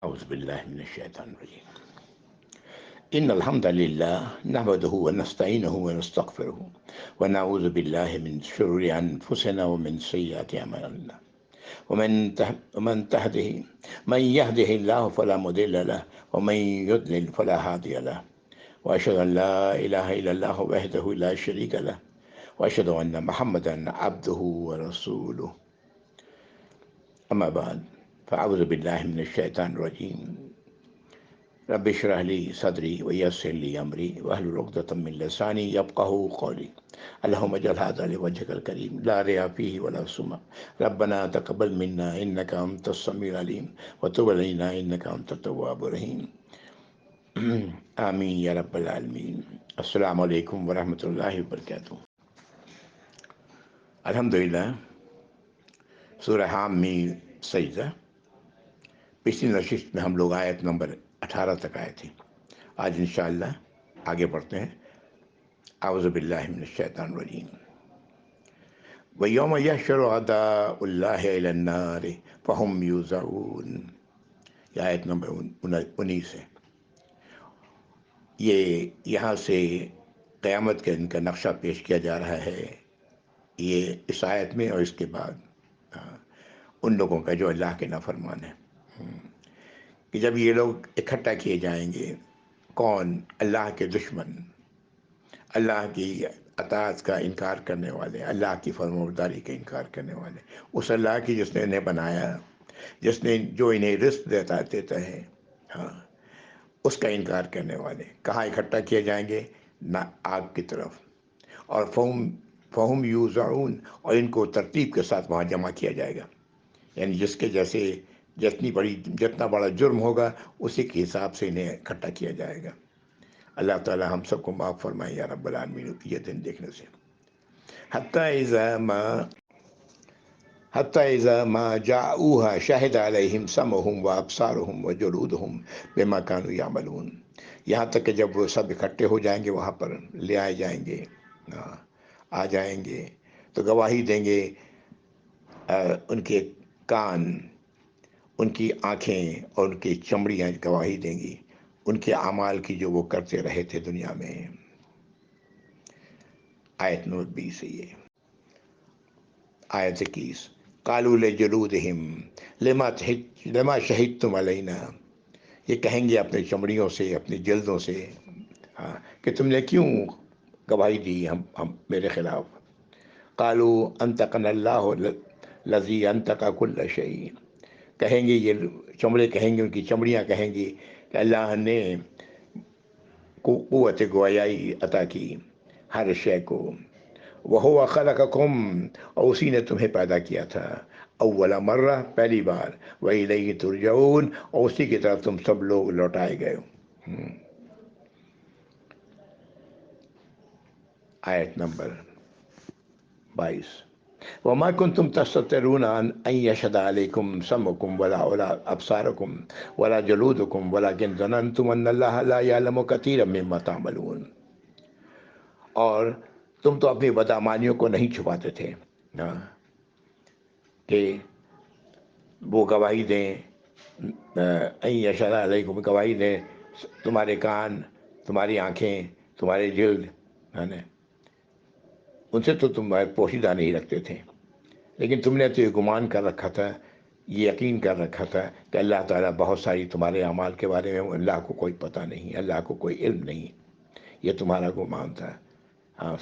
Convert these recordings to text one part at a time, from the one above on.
أعوذ بالله من الشيطان الرجيم. إن الحمد لله نحمده ونستعينه ونستغفره ونعوذ بالله من شرور أنفسنا ومن سيئات أعمالنا من يهده الله فلا مضل له ومن يضلل فلا هادي له وأشهد أن لا إله إلا الله وحده لا شريك له وأشهد أن محمدا عبده ورسوله. أما بعد فأعوذ بالله من الشيطان الرجيم. رب اشرح لي صدري ويسر لي أمري واحلل عقدة من لساني يفقهوا قولي. اللهم اجعل هذا لوجهك الكريم لا رياء فيه ولا سمعة. ربنا تقبل منا إنك أنت السميع العليم وتب علينا إنك أنت التواب الرحيم. آمين يا رب العالمين. السلام علیکم ورحمۃ اللہ وبرکاتہ. الحمدللہ. سورہ حامی سجدہ. پچھلی نشست میں ہم لوگ آیت نمبر 18 تک آئے تھے. آج انشاءاللہ آگے بڑھتے ہیں. اعوذ باللہ من الشیطان الرجیم. وَيَوْمَ يَحْشَرُ أَعْدَاءُ اللَّهِ إِلَى النَّارِ فَهُمْ يُوزَعُونَ. یہ آیت نمبر 19 ہے. یہ یہاں سے قیامت کا ان کا نقشہ پیش کیا جا رہا ہے. یہ اس آیت میں اور اس کے بعد ان لوگوں کا جو اللہ کے نافرمان ہے کہ جب یہ لوگ اکٹھا کیے جائیں گے. کون؟ اللہ کے دشمن، اللہ کی اطاعت کا انکار کرنے والے، اللہ کی فرمانبرداری کا انکار کرنے والے، اس اللہ کی جس نے انہیں بنایا، جس نے جو انہیں رزق دیتا ہے، اس کا انکار کرنے والے. کہاں اکٹھا کیے جائیں گے؟ نہ آگ کی طرف. اور فہم یوزعون، اور ان کو ترتیب کے ساتھ وہاں جمع کیا جائے گا. یعنی جس کے جیسے جتنا بڑا جرم ہوگا اسی کے حساب سے انہیں اکٹھا کیا جائے گا. اللہ تعالی ہم سب کو معاف فرمائے یا رب العالمین یہ دن دیکھنے سے. حتی اذا ما جاءوها شہد علیہم سمعہم وابصارہم وجلودہم بما کانوا یعملون. یہاں تک کہ جب وہ سب اکٹھے ہو جائیں گے، وہاں پر لے آئے جائیں گے، آ جائیں گے تو گواہی دیں گے ان کے کان، ان کی آنکھیں اور ان کی چمڑیاں گواہی دیں گی ان کے اعمال کی جو وہ کرتے رہے تھے دنیا میں. آیت نمبر 20 ہے یہ. آیت 21. قالوا لجلودہم لما شہدتم علینا. یہ کہیں گے اپنے چمڑیوں سے، اپنی جلدوں سے کہ تم نے کیوں گواہی دی ہم میرے خلاف. قالوا انطقنا اللہ الذی انطق کل شیء. کہیں گے یہ چمڑے کہیں گے، ان کی چمڑیاں کہیں گی کہ اللہ نے قوت گویائی عطا کی ہر شے کو. وَهُوَ خَلَقَكُمْ، اور اسی نے تمہیں پیدا کیا تھا اول مرہ، پہلی بار. وَإِلَيْهِ تُرْجَعُونَ، اور اسی کی طرف تم سب لوگ لوٹائے گئے ہو. آیت نمبر 22. وَمَا كُنْتُمْ تَسْتَتِرُونَ أَنْ يَشْهَدَ عَلَيْكُمْ سَمْعُكُمْ وَلَا أَبْصَارُكُمْ وَلَا جُلُودُكُمْ وَلَكِنْ ظَنَنْتُمْ أَنَّ اللَّهَ لَا يَعْلَمُ كَثِيرًا مِّمَّا تَعْمَلُونَ. اور تم تو اپنی بدعمالیوں کو نہیں چھپاتے تھے کہ وہ گواہی دیں، أَن يَشْهَدَ عَلَيْكُمْ، گواہی دیں تمہارے کان، تمہاری آنکھیں، تمہارے جلد، ان سے تو تم پوشیدہ نہیں رکھتے تھے. لیکن تم نے تو یہ گمان کر رکھا تھا، یہ یقین کر رکھا تھا کہ اللہ تعالیٰ بہت ساری تمہارے اعمال کے بارے میں اللہ کو کوئی پتہ نہیں، اللہ کو کوئی علم نہیں. یہ تمہارا گمان تھا.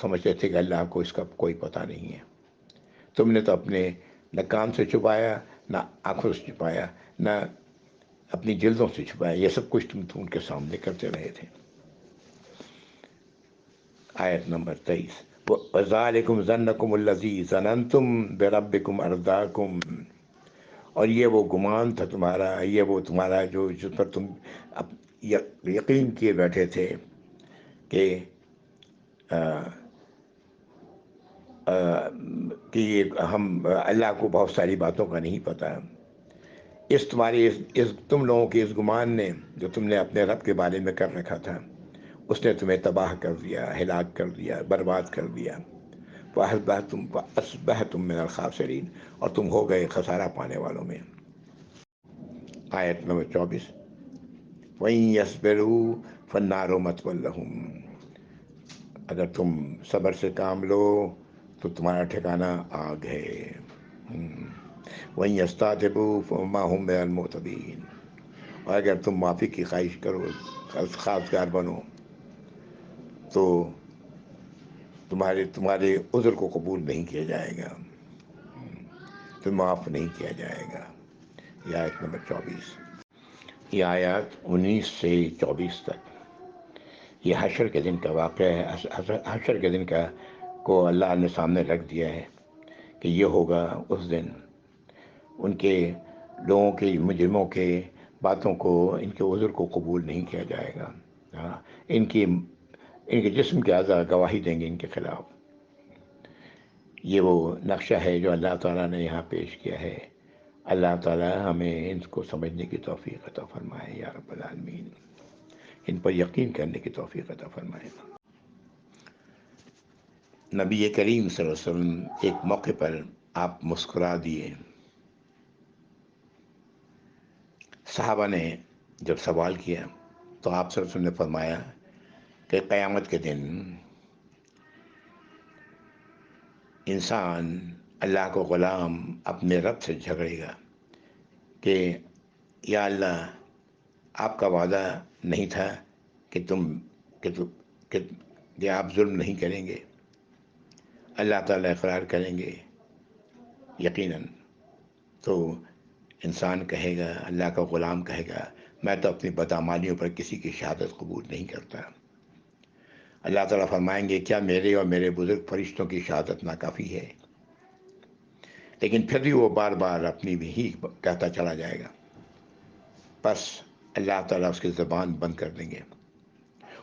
سمجھتے تھے کہ اللہ کو اس کا کوئی پتہ نہیں ہے. تم نے تو اپنے نہ کان سے چھپایا، نہ آنکھوں سے چھپایا، نہ اپنی جلدوں سے چھپایا. یہ سب کچھ تم ان کے سامنے کرتے رہے تھے. آیت نمبر 23. وَذَلِكُمْ ظَنَّكُمُ الَّذِي ظَنَنْتُمْ بِرَبِّكُمْ أَرْدَاكُمْ. اور یہ وہ گمان تھا تمہارا، یہ وہ تمہارا جو جس پر تم یقین کیے بیٹھے تھے کہ ہم اللہ کو بہت ساری باتوں کا نہیں پتہ. تم لوگوں کے اس گمان نے جو تم نے اپنے رب کے بارے میں کر رکھا تھا، اس نے تمہیں تباہ کر دیا، ہلاک کر دیا، برباد کر دیا. فَأَصْبَحْتُمْ مِنَ الْخَاسِرِينَ، اور تم ہو گئے خسارہ پانے والوں میں. آیت نمبر 24، وَإِن يَصْبِرُوا فَالنَّارُ مَثْوًى لَهُمْ، اگر تم صبر سے کام لو تو تمہارا ٹھکانہ آگ ہے۔ وَإِن يَسْتَعْتِبُوا فَمَا هُمْ مِنَ الْمُعْتَبِينَ، اور اگر تم معافی کی خواہش کرو، خواستگار بنو، تو تمہارے عذر کو قبول نہیں کیا جائے گا، تو معاف نہیں کیا جائے گا۔ یہ آیت نمبر 24، یہ آیات 19 سے 24 تک یہ حشر کے دن کا واقعہ ہے۔ حشر کے دن کو اللہ نے سامنے رکھ دیا ہے کہ یہ ہوگا اس دن، ان کے لوگوں کے، مجرموں کے باتوں کو، ان کے عذر کو قبول نہیں کیا جائے گا۔ ہاں، ان کے جسم کے اعضاء گواہی دیں گے ان کے خلاف۔ یہ وہ نقشہ ہے جو اللہ تعالیٰ نے یہاں پیش کیا ہے۔ اللہ تعالیٰ ہمیں ان کو سمجھنے کی توفیق عطا فرمائے یا رب العالمین، ان پر یقین کرنے کی توفیق عطا فرمائے۔ نبی کریم صلی اللہ علیہ وسلم ایک موقع پر آپ مسکرا دیے۔ صحابہ نے جب سوال کیا تو آپ صلی اللہ علیہ وسلم نے فرمایا کہ قیامت کے دن انسان، اللہ کو غلام اپنے رب سے جھگڑے گا کہ یا اللہ، آپ کا وعدہ نہیں تھا کہ آپ ظلم نہیں کریں گے۔ اللہ تعالیٰ اقرار کریں گے یقیناً، تو انسان کہے گا، اللہ کا غلام کہے گا، میں تو اپنی بدعمالیوں پر کسی کی شہادت قبول نہیں کرتا۔ اللہ تعالیٰ فرمائیں گے کیا میرے اور میرے بزرگ فرشتوں کی شہادت ناکافی ہے؟ لیکن پھر بھی وہ بار بار اپنی بھی ہی کہتا چلا جائے گا، بس اللہ تعالیٰ اس کی زبان بند کر دیں گے۔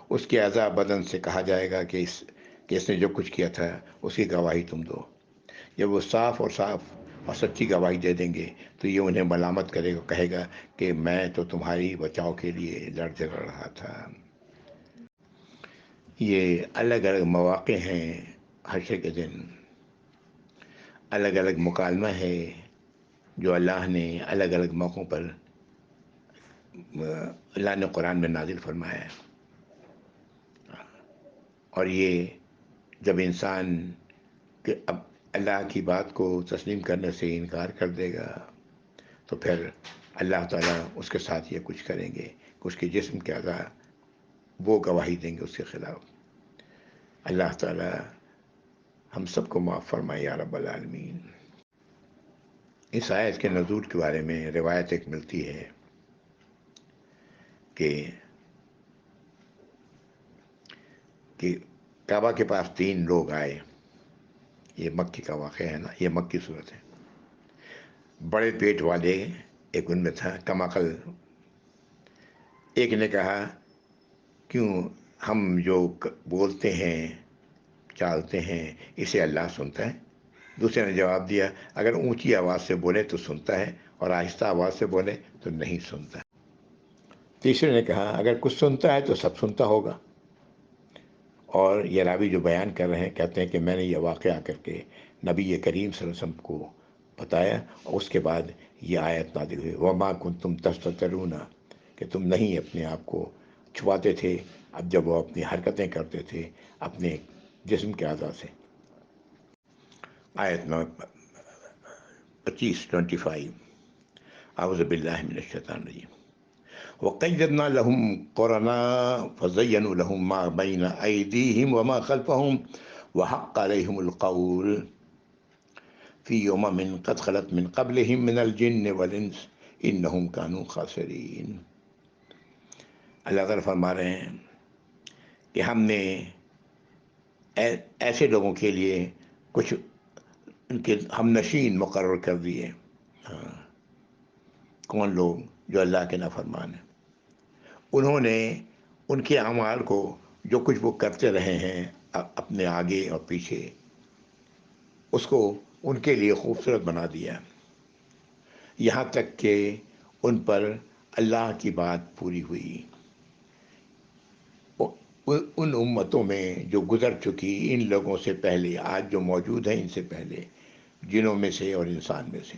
اس کے اعضاء بدن سے کہا جائے گا کہ اس نے جو کچھ کیا تھا اس کی گواہی تم دو۔ جب وہ صاف اور سچی گواہی دے دیں گے تو یہ انہیں ملامت کرے گا، کہے گا کہ میں تو تمہاری بچاؤ کے لیے لڑ جھگڑ رہا تھا۔ یہ الگ الگ مواقع ہیں حشر کے دن، الگ الگ مکالمہ ہے جو اللہ نے الگ الگ موقعوں پر اللہ نے قرآن میں نازل فرمایا ہے۔ اور یہ جب انسان اب اللہ کی بات کو تسلیم کرنے سے انکار کر دے گا تو پھر اللہ تعالیٰ اس کے ساتھ یہ کچھ کریں گے کہ اس کے جسم کے اعضاء وہ گواہی دیں گے اس کے خلاف۔ اللہ تعالیٰ ہم سب کو معاف فرمائے یا رب العالمین۔ اس آیت کے نزول کے بارے میں روایت ایک ملتی ہے کہ کعبہ کے پاس 3 لوگ آئے۔ یہ مکی کا واقعہ ہے نا، یہ مکی صورت ہے۔ بڑے پیٹ والے ایک ان میں تھا، کم عقل۔ ایک نے کہا کیوں ہم جو بولتے ہیں چالتے ہیں اسے اللہ سنتا ہے؟ دوسرے نے جواب دیا اگر اونچی آواز سے بولے تو سنتا ہے اور آہستہ آواز سے بولے تو نہیں سنتا۔ تیسرے نے کہا اگر کچھ سنتا ہے تو سب سنتا ہوگا۔ اور یہ راوی جو بیان کر رہے ہیں کہتے ہیں کہ میں نے یہ واقعہ کر کے نبی کریم صلی اللہ علیہ وسلم کو بتایا، اور اس کے بعد یہ آیت نازل ہوئی وَمَا كُنْتُمْ تَسْتَتِرُونَ، کہ تم نہیں اپنے آپ کو چھپاتے تھے اب جب وہ اپنی حرکتیں کرتے تھے اپنے جسم کے اعضاء سے۔ آیت نمبر 25 اعوذ باللہ من الشیطان الرجیم وَقَيَّدْنَا لَهُمْ قُرَنَاءَ فَزَيَّنُوا لَهُم مَّا بَيْنَ أَيْدِيهِمْ وَمَا خَلْفَهُمْ وَحَقَّ عَلَيْهِمُ الْقَوْلُ فِي أُمَمٍ قَدْ خَلَتْ مِن قَبْلِهِم مِّنَ الْجِنِّ وَالْإِنسِ إِنَّهُمْ كَانُوا خَاسِرِينَ۔ اللہ تعالیٰ فرما رہے ہیں کہ ہم نے ایسے لوگوں کے لیے کچھ ان کے ہم نشین مقرر کر دیے۔ کون لوگ؟ جو اللہ کے نافرمان ہیں۔ انہوں نے ان کے اعمال کو، جو کچھ وہ کرتے رہے ہیں اپنے آگے اور پیچھے، اس کو ان کے لیے خوبصورت بنا دیا، یہاں تک کہ ان پر اللہ کی بات پوری ہوئی۔ ان امتوں میں جو گزر چکی، ان لوگوں سے پہلے، آج جو موجود ہیں ان سے پہلے، جنوں میں سے اور انسان میں سے،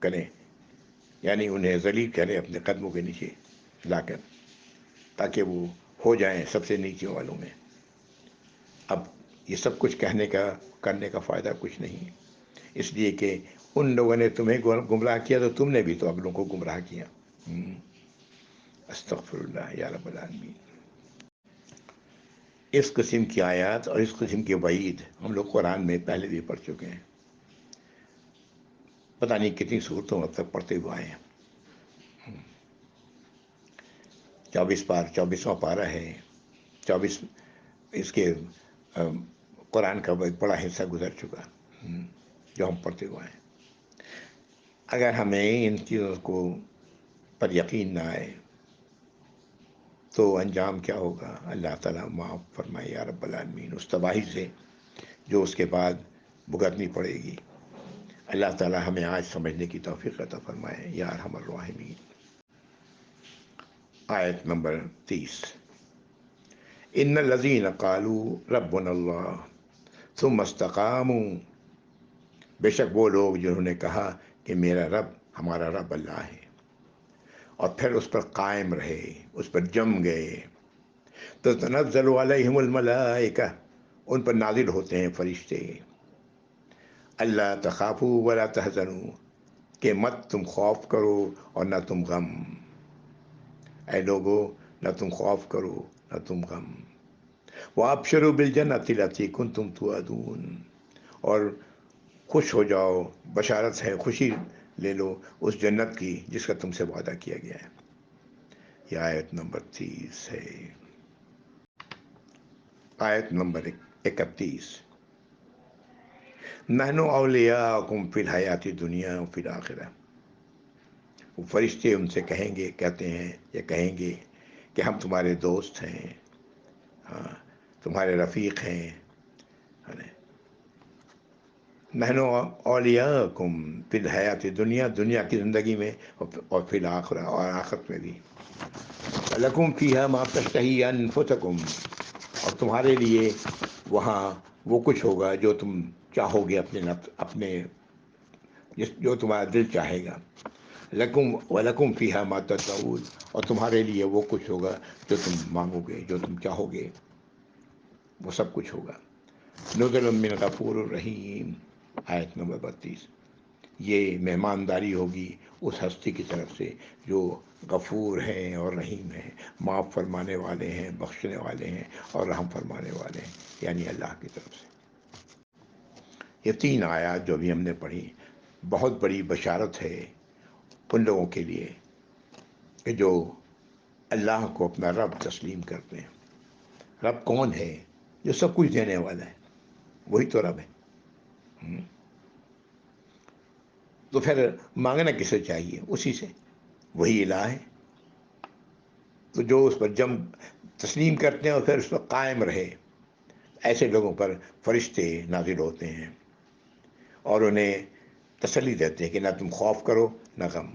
کریں، یعنی انہیں ذلیل کریں اپنے قدموں کے نیچے لا کر، تاکہ وہ ہو جائیں سب سے نیچے والوں میں۔ اب یہ سب کچھ کہنے کا کرنے کا فائدہ کچھ نہیں، اس لیے کہ ان لوگوں نے تمہیں گمراہ کیا تو تم نے بھی تو اگلوں کو گمراہ کیا۔ استغفر اللہ یا رب العالمین۔ اس قسم کی آیات اور اس قسم کی وعید ہم لوگ قرآن میں پہلے بھی پڑھ چکے ہیں، پتہ نہیں کتنی صورتوں اب تک پڑھتے ہوئے آئے ہیں۔ 24واں پارہ ہے، 24 اس کے قرآن کا ایک بڑا حصہ گزر چکا جو ہم پڑھتے ہوئے ہیں۔ اگر ہمیں ان چیزوں کو پر یقین نہ آئے تو انجام کیا ہوگا؟ اللہ تعالیٰ معاف فرمائے یا رب العالمین اس تباہی سے جو اس کے بعد بھگتنی پڑے گی۔ اللہ تعالیٰ ہمیں آج سمجھنے کی توفیق عطا فرمائے یا ارحم الراحمین۔ آیت نمبر 30۔ ان الذین قالوا ربنا اللہ ثم استقاموا، بے شک وہ لوگ جنہوں نے کہا کہ میرا رب، ہمارا رب اللہ ہے، اور پھر اس پر قائم رہے، اس پر جم گئے، تو تنزل علیہم الملائکہ، ان پر نازل ہوتے ہیں فرشتے، اللہ تخافوا ولا تحزنوا، کہ مت تم خوف کرو اور نہ تم غم، اے لوگو نہ تم خوف کرو نہ تم غم، وابشروا بالجنۃ التی کنتم توعدون، اور خوش ہو جاؤ، بشارت ہے، خوشی لے لو اس جنت کی جس کا تم سے وعدہ کیا گیا ہے۔ یہ آیت نمبر 30 ہے۔ آیت نمبر 31۔ نحن اولیاءکم فی الحیات الدنیا وفی الآخرہ، وہ فرشتے ان سے کہیں گے، کہتے ہیں یا کہیں گے کہ ہم تمہارے دوست ہیں، ہاں تمہارے رفیق ہیں، نحن اولیاءکم فی الحیات الدنیا، دنیا کی زندگی میں، اور فی الآخرہ، اور آخرت میں بھی، لکم فیہا ما تشتہی انفسکم، اور تمہارے لیے وہاں وہ کچھ ہوگا جو تم چاہو گے اپنے جو تمہارا دل چاہے گا، لکم ولکم فیہا ما تدعون، اور تمہارے لیے وہ کچھ ہوگا جو تم مانگو گے، جو تم چاہو گے، وہ سب کچھ ہوگا۔ نزل من غفور الرحیم، آیت نمبر 32۔ یہ مہمانداری ہوگی اس ہستی کی طرف سے جو غفور ہیں اور رحیم ہیں، معاف فرمانے والے ہیں، بخشنے والے ہیں اور رحم فرمانے والے ہیں، یعنی اللہ کی طرف سے۔ یہ 3 آیات جو بھی ہم نے پڑھی بہت بڑی بشارت ہے ان لوگوں کے لیے کہ جو اللہ کو اپنا رب تسلیم کرتے ہیں۔ رب کون ہے؟ جو سب کچھ دینے والا ہے، وہی تو رب ہے۔ تو پھر مانگنا کسے چاہیے؟ اسی سے، وہی الہ ہے۔ تو جو اس پر تسلیم کرتے ہیں اور پھر اس پر قائم رہے، ایسے لوگوں پر فرشتے نازل ہوتے ہیں اور انہیں تسلی دیتے ہیں کہ نہ تم خوف کرو نہ غم،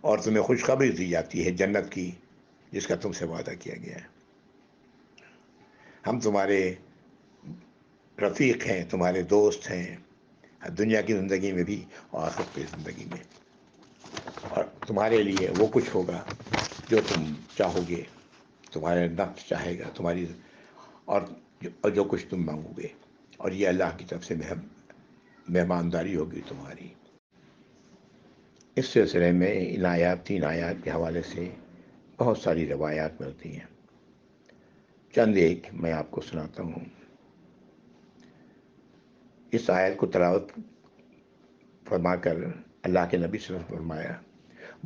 اور تمہیں خوشخبری دی جاتی ہے جنت کی جس کا تم سے وعدہ کیا گیا ہے۔ ہم تمہارے رفیق ہیں، تمہارے دوست ہیں، دنیا کی زندگی میں بھی اور آخرت کی زندگی میں، اور تمہارے لیے وہ کچھ ہوگا جو تم چاہو گے، تمہارے نفس چاہے گا، تمہاری اور جو کچھ تم مانگو گے، اور یہ اللہ کی طرف سے مہمانداری ہوگی تمہاری۔ اس سلسلے میں ان آیات 3 آیات کے حوالے سے بہت ساری روایات ملتی ہیں، چند ایک میں آپ کو سناتا ہوں۔ اس آیت کو تلاوت فرما کر اللہ کے نبی صلی اللہ علیہ وسلم نے فرمایا،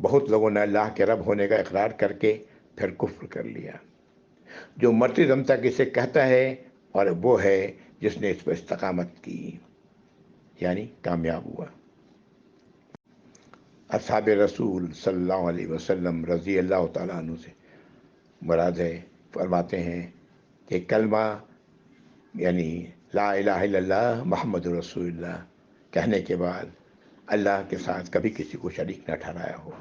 بہت لوگوں نے اللہ کے رب ہونے کا اقرار کر کے پھر کفر کر لیا، جو مرتے دم تک اسے کہتا ہے اور وہ ہے جس نے اس پر استقامت کی، یعنی کامیاب ہوا۔ اصحاب رسول صلی اللہ علیہ وسلم رضی اللہ تعالیٰ عنہ سے مراد ہے، فرماتے ہیں کہ کلمہ یعنی لا الہ الا اللہ محمد رسول اللہ کہنے کے بعد اللہ کے ساتھ کبھی کسی کو شریک نہ ٹھہرایا ہو،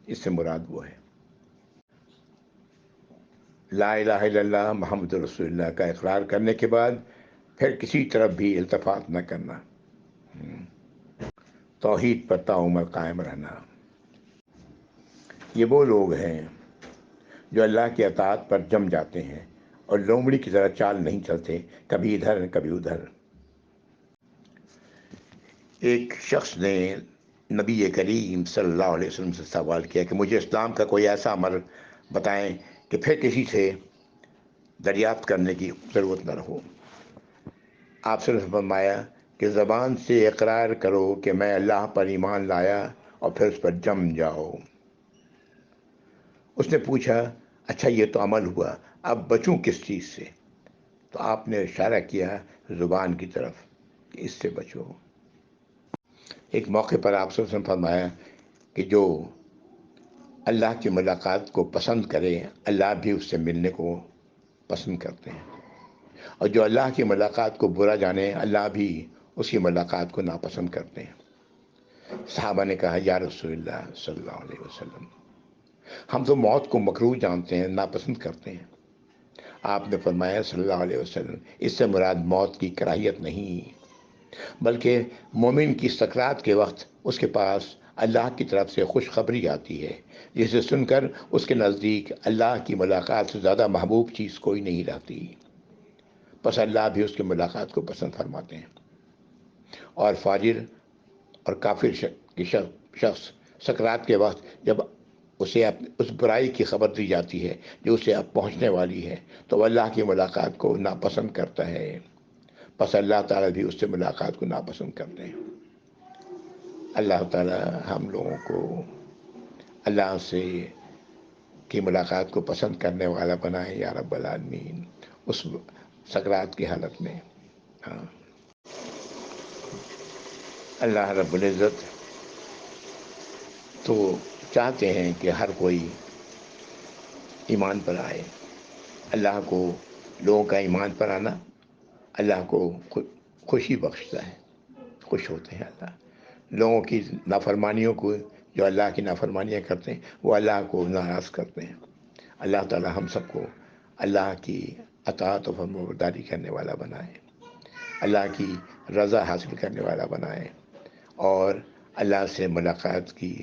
اس سے مراد وہ ہے۔ لا الہ الا اللہ محمد رسول اللہ کا اقرار کرنے کے بعد پھر کسی طرف بھی التفات نہ کرنا۔ توحید پر تعمر قائم رہنا۔ یہ وہ لوگ ہیں جو اللہ کی اطاعت پر جم جاتے ہیں اور لومڑی کی طرح چال نہیں چلتے، کبھی ادھر کبھی ادھر۔ ایک شخص نے نبی کریم صلی اللہ علیہ وسلم سے سوال کیا کہ مجھے اسلام کا کوئی ایسا عمل بتائیں کہ پھر کسی سے دریافت کرنے کی ضرورت نہ ہو۔ آپ صلی اللہ علیہ وسلم نے فرمایا کہ زبان سے اقرار کرو کہ میں اللہ پر ایمان لایا اور پھر اس پر جم جاؤ۔ اس نے پوچھا اچھا یہ تو عمل ہوا، اب بچوں کس چیز سے؟ تو آپ نے اشارہ کیا زبان کی طرف کہ اس سے بچو۔ ایک موقع پر آپ صلی اللہ علیہ وسلم نے فرمایا کہ جو اللہ کی ملاقات کو پسند کرے اللہ بھی اس سے ملنے کو پسند کرتے ہیں، اور جو اللہ کی ملاقات کو برا جانے اللہ بھی اس کی ملاقات کو ناپسند کرتے ہیں۔ صحابہ نے کہا یا رسول اللہ صلی اللہ علیہ وسلم، ہم تو موت کو مکروہ جانتے ہیں، ناپسند کرتے ہیں۔ آپ نے فرمایا صلی اللہ علیہ وسلم اس سے مراد موت کی کراہیت نہیں، بلکہ مومن کی سکرات کے وقت اس کے پاس اللہ کی طرف سے خوشخبری آتی ہے جسے سن کر اس کے نزدیک اللہ کی ملاقات سے زیادہ محبوب چیز کوئی نہیں رہتی، بس اللہ بھی اس کی ملاقات کو پسند فرماتے ہیں۔ اور فاجر اور کافر شخص سکرات کے وقت جب اسے اس برائی کی خبر دی جاتی ہے جو اسے اب پہنچنے والی ہے تو وہ اللہ کی ملاقات کو ناپسند کرتا ہے، بس اللہ تعالیٰ بھی اس سے ملاقات کو ناپسند کرتے ہیں۔ اللہ تعالیٰ ہم لوگوں کو اللہ سے کی ملاقات کو پسند کرنے والا بنائے یا رب العالمین اس سکرات کی حالت میں۔ اللہ رب العزت تو چاہتے ہیں کہ ہر کوئی ایمان پر آئے۔ اللہ کو لوگوں کا ایمان پر آنا اللہ کو خوشی بخشتا ہے، خوش ہوتے ہیں اللہ۔ لوگوں کی نافرمانیوں کو، جو اللہ کی نافرمانیاں کرتے ہیں وہ اللہ کو ناراض کرتے ہیں۔ اللہ تعالی ہم سب کو اللہ کی اطاعت و فرمانبرداری کرنے والا بنائے، اللہ کی رضا حاصل کرنے والا بنائے، اور اللہ سے ملاقات کی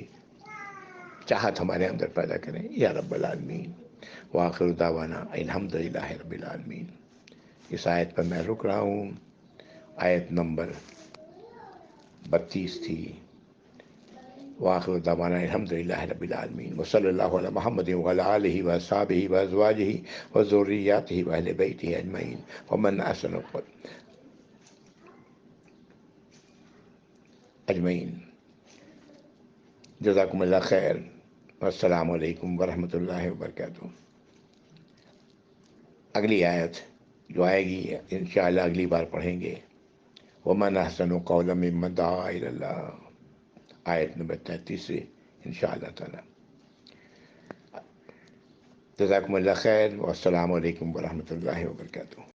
چاہت ہمارے اندر پیدا کریں یا رب العالمین۔ وآخر دعوانا الحمدللہ رب العالمین۔ اس آیت پر میں رک رہا ہوں، آیت نمبر 32 تھی۔ وآخر دعوانا الحمدللہ رب العالمین وصلی اللہ علی محمد وعلی آلہ وصحبہ وازواجہ وذریاتہ واہل بیتہ اجمعین ومن احسن اجمعین۔ جزاکم اللہ خیر، والسلام علیکم ورحمۃ اللہ وبرکاتہ۔ اگلی آیت جو آئے گی انشاءاللہ اگلی بار پڑھیں گے، ومن احسن قولا ممن دعا الی اللہ، آیت نمبر 33 سے انشاءاللہ تعالی۔ جزاکم اللہ خیر، والسلام علیکم ورحمۃ اللہ وبرکاتہ۔